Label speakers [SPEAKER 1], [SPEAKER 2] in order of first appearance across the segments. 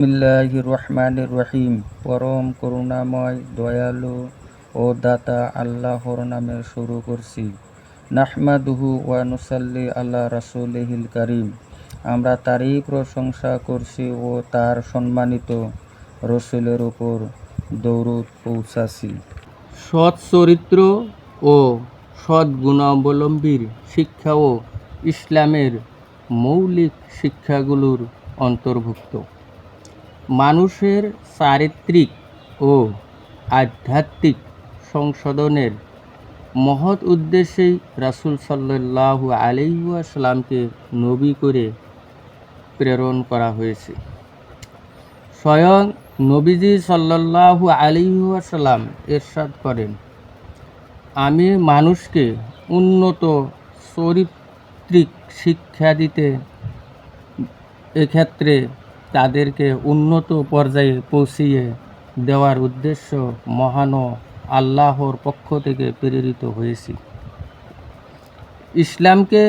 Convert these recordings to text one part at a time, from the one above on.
[SPEAKER 1] বিসমিল্লাহির রহমানির রহিম। পরম করুণাময়, দয়ালু ও দাতা আল্লাহর নামে শুরু করছি। নাহমাদুহু ওয়া নুসাল্লি আলা রাসূলিহিল কারীম। আমরা তারই প্রশংসা করছি ও তার সম্মানিত রসুলের উপর দরুদ পৌঁছাছি।
[SPEAKER 2] সৎ চরিত্র ও সৎ গুণাবলম্বীর শিক্ষাও ইসলামের মৌলিক শিক্ষাগুলোর অন্তর্ভুক্ত। মানুষের চারিত্রিক ও আধ্যাত্মিক সংশোধনের মহৎ উদ্দেশ্যেই রাসূল সাল্লাল্লাহু আলাইহি ওয়াসাল্লামকে নবী করে প্রেরণ করা হয়েছে। স্বয়ং নবীজি সাল্লাল্লাহু আলাইহি ওয়াসাল্লাম ইরশাদ করেন, আমি মানুষকে উন্নত চরিত্রিক শিক্ষা দিতে, এক্ষেত্রে তাদেরকে উন্নত পর্যায়ে পৌঁছিয়ে দেওয়ার উদ্দেশ্য মহান আল্লাহর পক্ষ থেকে প্রেরিত হয়েছি। ইসলামকে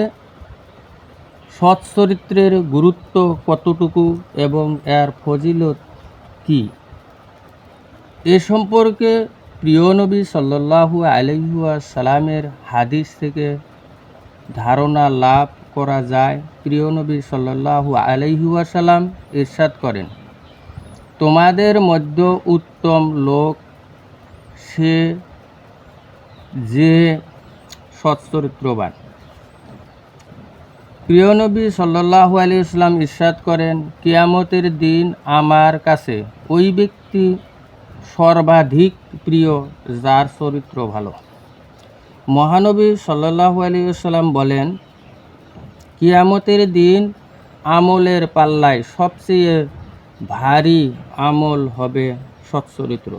[SPEAKER 2] সৎ চরিত্রের গুরুত্ব কতটুকু এবং এর ফজিলত কি, এ সম্পর্কে প্রিয় নবী সাল্লাল্লাহু আলাইহি ওয়াসাল্লামের হাদিস থেকে ধারণা লাভ করা যায়। প্রিয় নবী সাল্লাল্লাহু আলাইহি ওয়াসাল্লাম ইরশাদ করেন, তোমাদের মধ্যে উত্তম লোক সে যে সচ্চরিত্রবান। প্রিয় নবী সাল্লাল্লাহু আলাইহি ওয়াসাল্লাম ইরশাদ করেন, কিয়ামতের দিন আমার কাছে ওই ব্যক্তি সর্বাধিক প্রিয় যার চরিত্র ভালো। মহানবী সাল্লাল্লাহু আলাইহি ওয়াসাল্লাম বলেন, কিয়ামতের দিন আমলের পাল্লায় সবচেয়ে ভারী আমল হবে সচ্চরিত্র।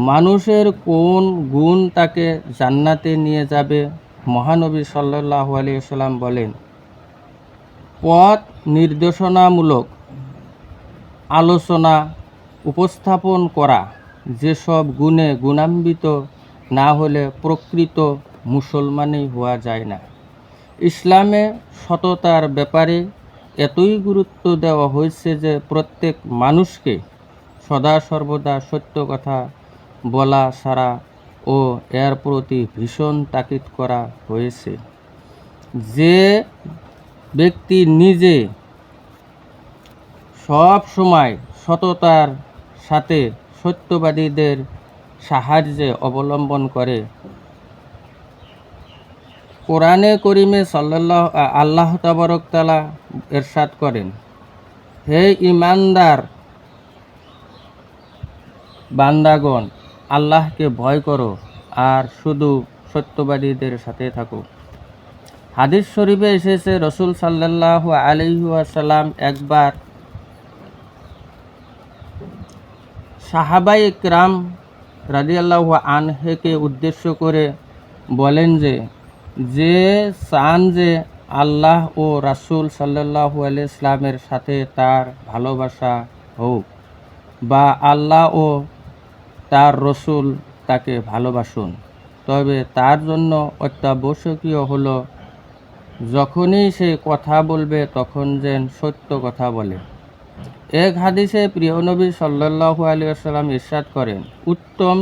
[SPEAKER 2] মানুষের কোন গুণ তাকে জান্নাতে নিয়ে যাবে? মহানবী সাল্লাল্লাহু আলাইহি ওয়াসাল্লাম বলেন, পথ নির্দেশনামূলক আলোচনা উপস্থাপন করা। যেসব গুণে গুণান্বিত না হলে প্রকৃত মুসলমানই হওয়া যায় না। ইসলামে সততার ব্যাপারে এতই গুরুত্ব দেওয়া হয়েছে যে প্রত্যেক মানুষকে সদা সর্বদা সত্য কথা বলা ছাড়া ও এর প্রতি ভীষণ তাকিদ করা হয়েছে। যে ব্যক্তি নিজে সব সময় সততার সাথে সত্যবাদীদের সাহায্যে অবলম্বন করে, কোরআনে করিমে আল্লাহ তাবারক তাআলা ইরশাদ করেন, হে ঈমানদার বান্দাগণ, আল্লাহকে ভয় করো আর শুধু সত্যবাদীদের সাথে থাকো। হাদিস শরীফে এসেছে, রাসূল সাল্লাল্লাহু আলাইহি ওয়াসাল্লাম একবার সাহাবায়ে কিরাম রাদিয়াল্লাহু আনহুকে উদ্দেশ্য করে বলেন যে চান যে আল্লাহ ও রাসূল সাল্লাল্লাহু আলাইহি ওয়াসাল্লামের সাথে তার ভালোবাসা হোক, বা আল্লাহ ও তার রসুল তাকে ভালোবাসুন, তবে তার জন্য অত্যাবশ্যকীয় হলো যখনই সে কথা বলবে তখন যেন সত্য কথা বলে। এক হাদিসে প্রিয় নবী সাল্লাল্লাহু আলাইহি ওয়াসাল্লাম ইরশাদ করেন, উত্তম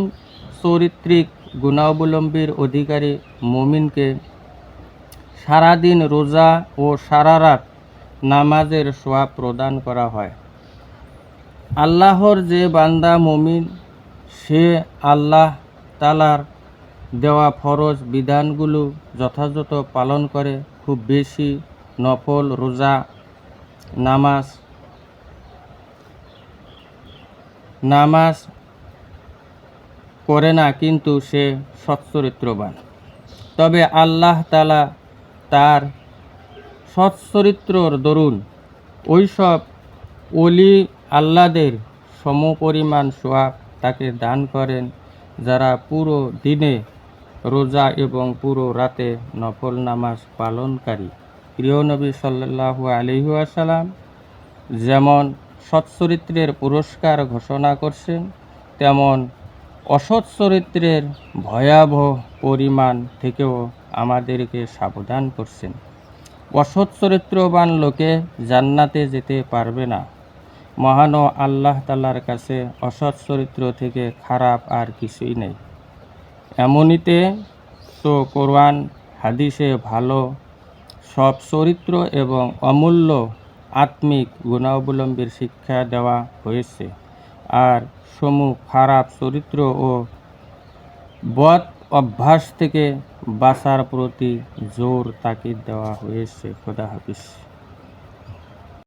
[SPEAKER 2] চরিত্রিক গুণাবলম্বীর অধিকারী মুমিনকে সারাদিন রোজা ও সারা রাত নামাজের সওয়াব প্রদান করা হয়। আল্লাহর যে বান্দা মুমিন, সে আল্লাহ তাআলার দেওয়া ফরজ বিধানগুলো যথাযথ পালন করে, খুব বেশি নফল রোজা নামাজ করে না, কিন্তু সে সচ্চরিত্রবান। তবে আল্লাহ তাআলা তার সচ্চরিত্রর দরুন ওইসব ওলি আল্লাহদের সমপরিমাণ সওয়াব তাকে দান করেন যারা পুরো দিনে রোজা এবং পুরো রাতে নফল নামাজ পালনকারী। প্রিয় নবী সাল্লাল্লাহু আলাইহি ওয়াসাল্লাম যেমন সচ্চরিত্রের পুরস্কার ঘোষণা করছেন, তেমন অসৎ চরিত্রের ভয়াবহ পরিমাণ থেকেও আমাদেরকে সাবধান করছেন। অসৎ চরিত্রবান লোকে জান্নাতে যেতে পারবে না। মহান আল্লাহ তাআলার কাছে অসৎ চরিত্র থেকে খারাপ আর কিছুই নেই। এমনিতে তো কোরআন হাদিসে ভালো সব চরিত্র এবং অমূল্য আত্মিক গুণাবলম্বীর শিক্ষা দেওয়া হয়েছে, আর সমূহ খারাপ চরিত্র ও বদ অভ্যাস থেকে বাঁচার প্রতি জোর তাকিদ দেওয়া হয়েছে। খোদা হাফিজ।